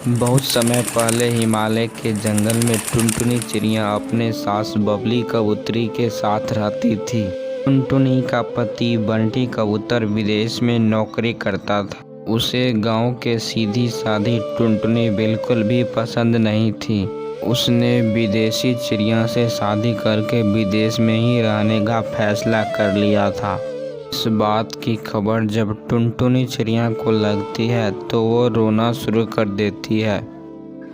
बहुत समय पहले हिमालय के जंगल में टुनटुनी चिड़िया अपने सास बबली कबूतरी के साथ रहती थी। टुनटुनी का पति बंटी कबूतर विदेश में नौकरी करता था। उसे गांव के सीधी सादी टुनटुनी बिल्कुल भी पसंद नहीं थी। उसने विदेशी चिड़िया से शादी करके विदेश में ही रहने का फैसला कर लिया था। इस बात की खबर जब टुनटुनी चिड़िया को लगती है तो वो रोना शुरू कर देती है।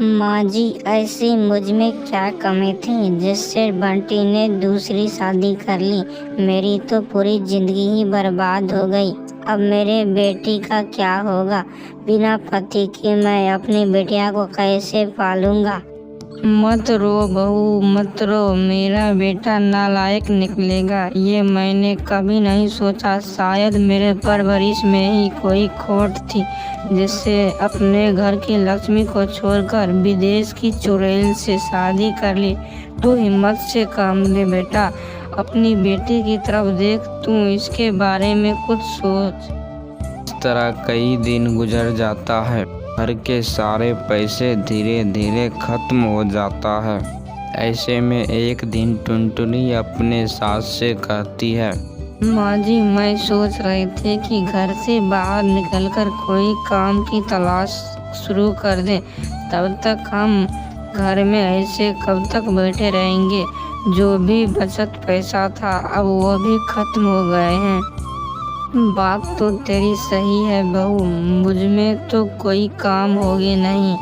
माँ जी, ऐसी मुझ में क्या कमी थी जिससे बंटी ने दूसरी शादी कर ली। मेरी तो पूरी जिंदगी ही बर्बाद हो गई। अब मेरे बेटी का क्या होगा? बिना पति के मैं अपनी बेटिया को कैसे पालूंगा? मत रो बहू, मत रो। मेरा बेटा नालायक निकलेगा, ये मैंने कभी नहीं सोचा। शायद मेरे परवरिश में ही कोई खोट थी जिससे अपने घर की लक्ष्मी को छोड़कर विदेश की चुड़ैल से शादी कर ली। तू हिम्मत से काम ले बेटा, अपनी बेटी की तरफ देख। तू इसके बारे में कुछ सोच। इस तरह कई दिन गुजर जाता है। घर के सारे पैसे धीरे धीरे खत्म हो जाता है। ऐसे में एक दिन टुनटुनी अपने सास से कहती है, माँ जी, मैं सोच रही थी कि घर से बाहर निकलकर कोई काम की तलाश शुरू कर दें। तब तक हम घर में ऐसे कब तक बैठे रहेंगे? जो भी बचत पैसा था अब वो भी खत्म हो गए हैं। बात तो तेरी सही है बहू, मुझ में तो कोई काम होगी नहीं,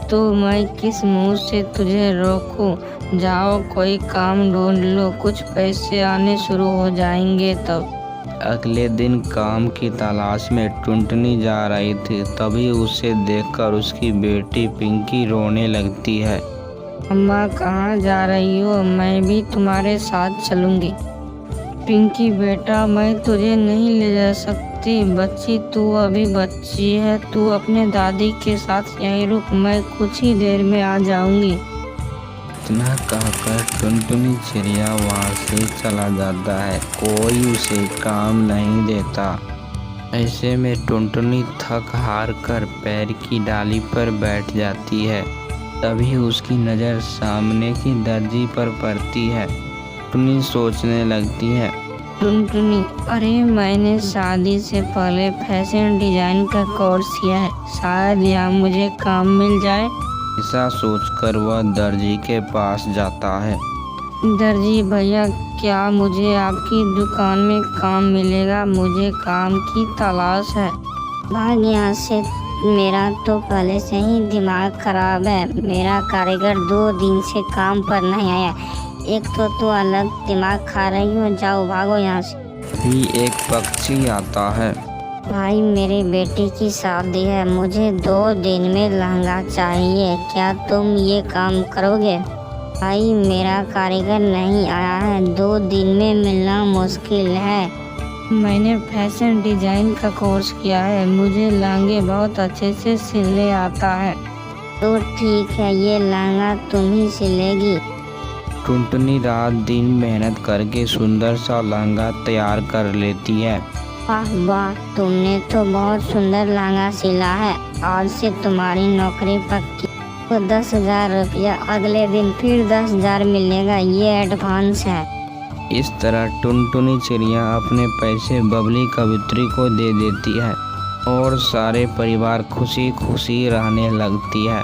तो मैं किस मुंह से तुझे रोकूं? जाओ कोई काम ढूंढ लो, कुछ पैसे आने शुरू हो जाएंगे तब। अगले दिन काम की तलाश में टुनटुनी जा रही थी। तभी उसे देखकर उसकी बेटी पिंकी रोने लगती है। अम्मा, कहाँ जा रही हो? मैं भी तुम्हारे साथ चलूंगी। पिंकी बेटा, मैं तुझे नहीं ले जा सकती। बच्ची, तू अभी बच्ची है, तू अपने दादी के साथ यहीं रुक, मैं कुछ ही देर में आ जाऊंगी। इतना कहकर टुनटुनी चिड़िया वहाँ से चला जाता है। कोई उसे काम नहीं देता। ऐसे में टुनटुनी थक हार कर पैर की डाली पर बैठ जाती है। तभी उसकी नज़र सामने की दर्जी पर पड़ती है। टुनटुनी सोचने लगती है, टुनटुनी, अरे मैंने शादी से पहले फैशन डिजाइन का कोर्स किया है, शायद यहाँ मुझे काम मिल जाए। ऐसा सोचकर वह दर्जी के पास जाता है। दर्जी भैया, क्या मुझे आपकी दुकान में काम मिलेगा? मुझे काम की तलाश है। भाग यहाँ से, मेरा तो पहले से ही दिमाग खराब है। मेरा कारीगर 2 दिन से काम पर नहीं आया। एक तो तू अलग दिमाग खा रही हो, जाओ भागो यहाँ से। भी एक पक्षी आता है। भाई, मेरी बेटी की शादी है, मुझे 2 दिन में लहंगा चाहिए, क्या तुम ये काम करोगे? भाई, मेरा कारीगर नहीं आया है, 2 दिन में मिलना मुश्किल है। मैंने फैशन डिजाइन का कोर्स किया है, मुझे लहंगे बहुत अच्छे से सिलने आता है। तो ठीक है, ये लहंगा तुम ही सिलेगी। टुनटुनी रात दिन मेहनत करके सुंदर सा लहंगा तैयार कर लेती है। वाह वाह, तुमने तो बहुत सुंदर लहंगा सिला है। आज से तुम्हारी नौकरी पक्की। तो 10,000 रुपया, अगले दिन फिर 10,000 मिलेगा, ये एडवांस है। इस तरह टुनटुनी चिड़िया अपने पैसे बबली कबूतरी को दे देती है और सारे परिवार खुशी खुशी रहने लगती है।